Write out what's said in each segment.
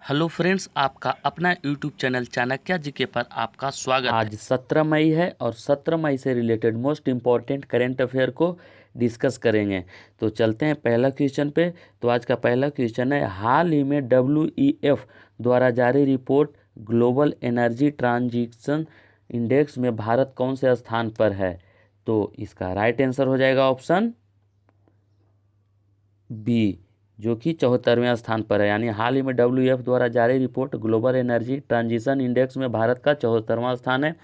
Hello friends, आपका अपना YouTube channel Chanakya GK पर आपका स्वागत है। आज 17 मई है और 17 मई से related most important current affair को डिस्कस करेंगे। तो चलते हैं पहला क्वेश्चन पे। तो आज का पहला क्वेश्चन है, हाल ही में WEF द्वारा जारी report global energy transition index में भारत कौन से स्थान पर है? तो इसका राइट आंसर हो जाएगा ऑप्शन बी, जो कि 74वें स्थान पर है। यानी हाल ही में WEF द्वारा जारी report global energy transition index में भारत का 74वां स्थान है।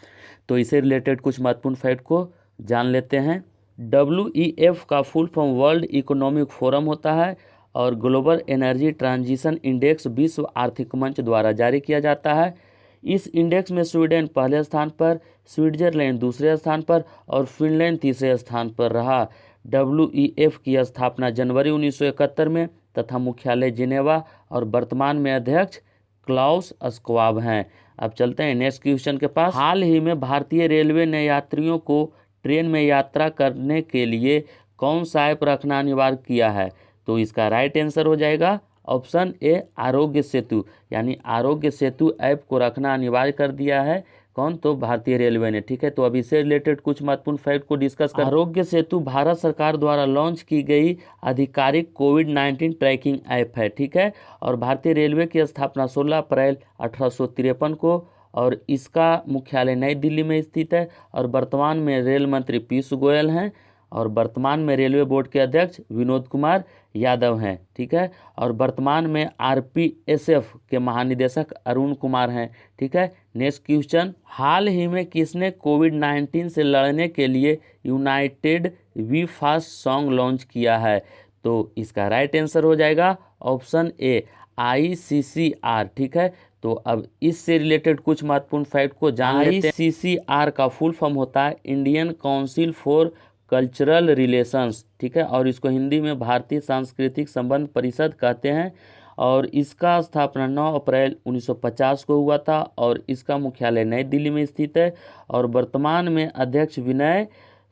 तो इससे रिलेटेड कुछ महत्वपूर्ण फैक्ट को जान लेते हैं। WEF का full form world economic forum होता है और ग्लोबल एनर्जी ट्रांजिशन इंडेक्स विश्व आर्थिक मंच द्वारा जारी किया जाता है। इस इंडेक्स में स्वीडन पहले स्थान पर, स्विट्जरलैंड दूसरे स्थान पर और फिनलैंड तीसरे स्थान पर रहा। WEF की स्थापना जनवरी 1971 में तथा मुख्यालय जिनेवा और वर्तमान में अध्यक्ष क्लाउस स्क्वाब हैं। अब चलते हैं नेक्स्ट क्वेश्चन के पास। हाल ही में भारतीय रेलवे ने यात्रियों को ट्रेन में यात्रा करने के लिए कौन सा ऐप रखना अनिवार्य किया है? तो इसका राइट आंसर हो जाएगा ऑप्शन ए, आरोग्य सेतु। यानी आरोग्य सेतु ऐप को रखना अनिवार्य कर दिया है कौन? तो भारतीय रेलवे ने। ठीक है, तो अब इससे रिलेटेड कुछ महत्वपूर्ण फैक्ट को डिस्कस कर। आरोग्य सेतु भारत सरकार द्वारा लॉन्च की गई आधिकारिक कोविड-19 ट्रैकिंग ऐप है। ठीक है, और भारतीय रेलवे की स्थापना 16 अप्रैल 1853 को और इसका मुख्यालय नई दिल्ली में स्थित है। और वर्तमान में रेल मंत्री पीयूष गोयल हैं और वर्तमान में रेलवे बोर्ड के अध्यक्ष विनोद कुमार यादव हैं। ठीक है, और वर्तमान में RPSF के महानिदेशक अरुण कुमार हैं। ठीक है, नेक्स्ट क्वेश्चन, हाल ही में किसने कोविड-19 से लड़ने के लिए united we fast song launch किया है? तो इसका राइट आंसर हो जाएगा ऑप्शन ए, ICCR। ठीक है, तो अब इससे रिलेटेड कुछ महत्वपूर्ण फैक्ट को जान लेते हैं। ICCR का फुल फॉर्म होता है Indian council for cultural relations. ठीक है, और इसको हिंदी में भारतीय सांस्कृतिक संबंध परिषद कहते हैं। और इसका स्थापना 9 अप्रैल 1950 को हुआ था और इसका मुख्यालय नई दिल्ली में स्थित है और वर्तमान में अध्यक्ष विनय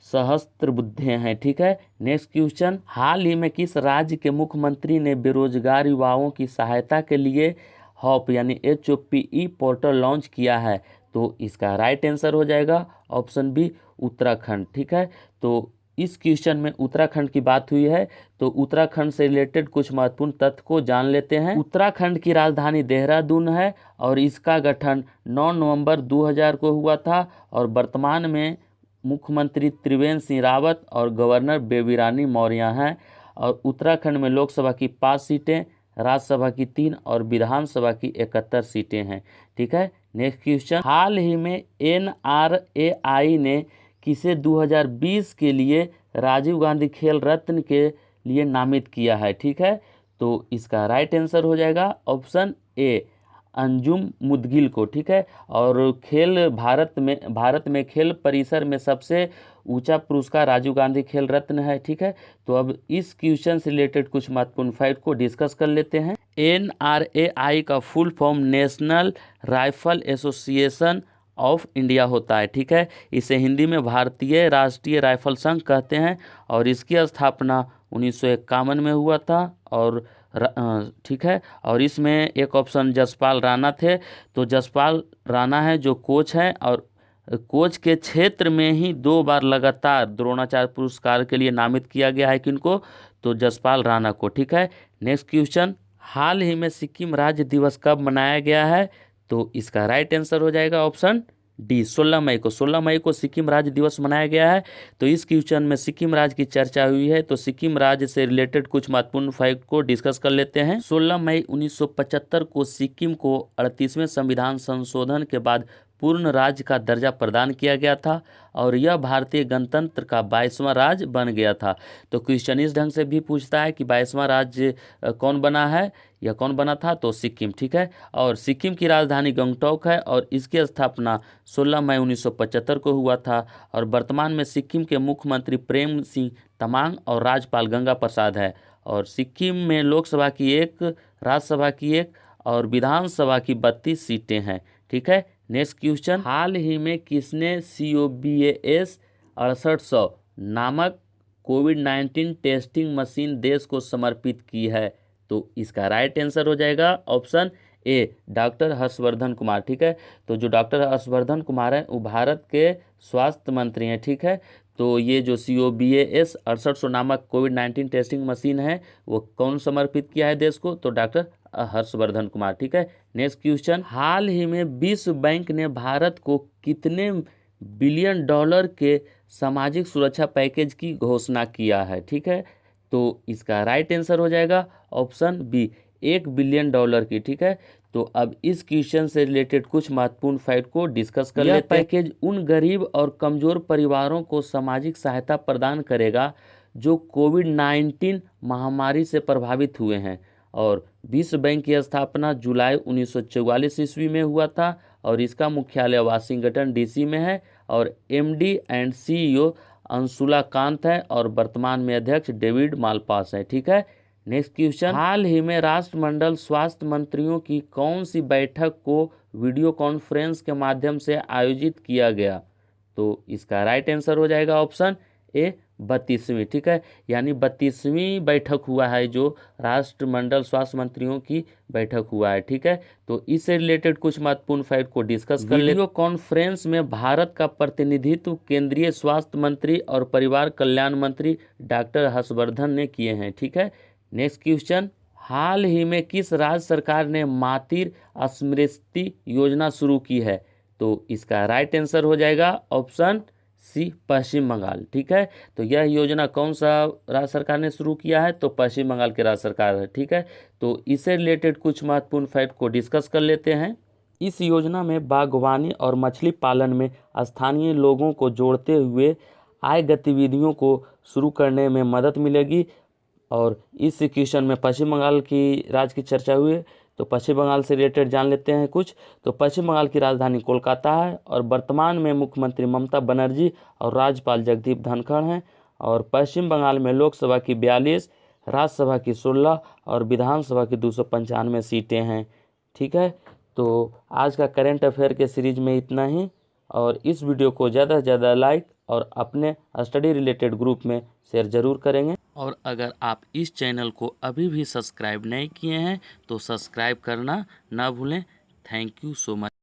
सहस्त्रबुद्धे हैं। ठीक है, नेक्स्ट क्वेश्चन, हाल ही में किस राज्य के मुख्यमंत्री ने बेरोजगार युवाओं की सहायता के लिए हॉप यानी HOPE पोर्टल लॉन्च किया है? तो इसका राइट आंसर हो जाएगा ऑप्शन बी, उत्तराखंड। ठीक है, तो इस क्वेश्चन में उत्तराखंड की बात हुई है, तो उत्तराखंड से रिलेटेड कुछ महत्वपूर्ण तथ्य को जान लेते हैं। उत्तराखंड की राजधानी देहरादून है और इसका गठन 9 नवंबर 2000 को हुआ था और वर्तमान में मुख्यमंत्री त्रिवेंद्र सिंह रावत और गवर्नर बेबी रानी मौर्य हैं। और उत्तराखंड में लोकसभा की 5 सीटें, राज्यसभा की 3 और विधानसभा की 71 सीटें हैं। ठीक है, नेक्स्ट क्वेश्चन, हाल ही में NRAI ने किसे 2020 के लिए राजीव गांधी खेल रत्न के लिए नामित किया है? ठीक है, तो इसका राइट आंसर हो जाएगा ऑप्शन ए, अंजुम मुदगिल को। ठीक है, और खेल भारत में खेल परिसर में सबसे ऊंचा पुरस्कार राजीव गांधी खेल रत्न है। ठीक है, तो अब इस क्वेश्चन से रिलेटेड कुछ महत्वपूर्ण फैक्ट को डिस्कस कर लेते हैं। NRAI का full form national rifle association of India होता है। ठीक है, इसे हिंदी में भारतीय राष्ट्रीय राइफल संघ कहते हैं और इसकी स्थापना 1951 में हुआ था। और ठीक है, और इसमें एक ऑप्शन जसपाल राणा थे, तो जसपाल राणा है जो कोच हैं और कोच के क्षेत्र में ही 2 बार लगातार द्रोणाचार्य पुरस्कार के लिए नामित किया गया है किनको? तो जसपाल राणा को। ठीक है, नेक्स्ट क्वेश्चन, हाल ही में सिक्किम राज्य दिवस कब मनाया गया है? तो इसका राइट आंसर हो जाएगा ऑप्शन डी, 16 मई को। 16 मई को सिक्किम राज्य दिवस मनाया गया है। तो इस क्वेश्चन में सिक्किम राज्य की चर्चा हुई है, तो सिक्किम राज्य से रिलेटेड कुछ महत्वपूर्ण फैक्ट को डिस्कस कर लेते हैं। 16 मई 1975 को सिक्किम को 38वें संविधान संशोधन के बाद पूर्ण राज्य का दर्जा प्रदान किया गया था और यह भारतीय गणतंत्र का 22वां राज्य बन गया था। तो क्वेश्चन इस ढंग से भी पूछता है कि 22वां राज्य कौन बना है या कौन बना था? तो सिक्किम। ठीक है, और सिक्किम की राजधानी गंगटोक है और इसकी स्थापना 16 मई 1975 को हुआ था और वर्तमान में सिक्किम के मुख्यमंत्री प्रेम सिंह तमांग और राज्यपाल गंगा प्रसाद है। और सिक्किम में लोकसभा की 1, राज्यसभा की 1 और विधानसभा की 32 सीटें हैं। ठीक है, नेक्स्ट क्वेश्चन, हाल ही में किसने COBAS 6800 नामक कोविड-19 टेस्टिंग मशीन देश को समर्पित की है? तो इसका राइट आंसर हो जाएगा option A doctor Harshvardhan Kumar. ठीक है, तो जो डॉक्टर हर्षवर्धन कुमार हैं वो भारत के स्वास्थ्य मंत्री हैं। ठीक है, तो ये जो COVAS 6800 नामक कोविड-19 टेस्टिंग मशीन है वो कौन समर्पित किया है देश को, तो डॉक्टर हर्षवर्धन कुमार। ठीक है, नेक्स्ट क्वेश्चन, हाल ही में विश्व बैंक ने भारत को कितने बिलियन डॉलर के सामाजिक सुरक्षा पैकेज की घोषणा किया है। ठीक है, तो इसका राइट आंसर हो जाएगा ऑप्शन बी, 1 बिलियन डॉलर की। ठीक है, तो अब इस क्वेश्चन से रिलेटेड कुछ महत्वपूर्ण फैक्ट को डिस्कस कर लेते हैं। पैकेज उन गरीब और कमजोर परिवारों को सामाजिक सहायता प्रदान करेगा जो कोविड-19 महामारी से प्रभावित हुए हैं, और विश्व बैंक की स्थापना जुलाई 1944 ईस्वी में हुआ था, और इसका मुख्यालय वाशिंगटन DC में है, और MD and CEO Anshula Kant है, और वर्तमान में अध्यक्ष डेविड मालपास है। ठीक है, नेक्स्ट क्वेश्चन, हाल ही में राष्ट्रमंडल स्वास्थ्य मंत्रियों की कौन सी बैठक को वीडियो कॉन्फ्रेंस के माध्यम से आयोजित किया गया, तो इसका राइट आंसर हो जाएगा ऑप्शन ए, 32वीं। ठीक है, यानी 32वीं बैठक हुआ है जो राष्ट्रमंडल स्वास्थ्य मंत्रियों की बैठक हुआ है। ठीक है, तो इससे रिलेटेड कुछ महत्वपूर्ण फैक्ट को डिस्कस कर लेते हैं। वीडियो कॉन्फ्रेंस में भारत का प्रतिनिधित्व केंद्रीय स्वास्थ्य मंत्री और परिवार कल्याण मंत्री डॉक्टर हर्षवर्धन ने किए हैं। ठीक है, नेक्स्ट क्वेश्चन, हाल ही में किस राज्य सरकार ने मातृ स्मृति योजना शुरू की है, तो इसका राइट आंसर हो जाएगा ऑप्शन सी, पश्चिम बंगाल। ठीक है, तो यह योजना कौन सा राज्य सरकार ने शुरू किया है, तो पश्चिम बंगाल की राज्य सरकार है। ठीक है, तो इससे रिलेटेड कुछ महत्वपूर्ण फैक्ट को डिस्कस कर लेते हैं। इस योजना में बागवानी और मछली पालन में स्थानीय लोगों को जोड़ते हुए आय गतिविधियों को शुरू करने में मदद मिलेगी, और इस क्वेश्चन में पश्चिम बंगाल की राज्य की चर्चा हुई है, तो पश्चिम बंगाल से रिलेटेड जान लेते हैं कुछ। तो पश्चिम बंगाल की राजधानी कोलकाता है, और वर्तमान में मुख्यमंत्री ममता बनर्जी और राज्यपाल जगदीप धनखड़ हैं, और पश्चिम बंगाल में लोकसभा की 42, राज्यसभा की 16 और विधानसभा की 295 सीटें हैं। ठीक है, तो आज का करंट अफेयर के सीरीज में इतना ही, और इस वीडियो को ज़्यादा से ज़्यादा लाइक और अपने स्टडी रिलेटेड ग्रुप में शेयर जरूर करेंगे। और अगर आप इस चैनल को अभी भी सब्सक्राइब नहीं किए हैं तो सब्सक्राइब करना ना भूलें। Thank you so much.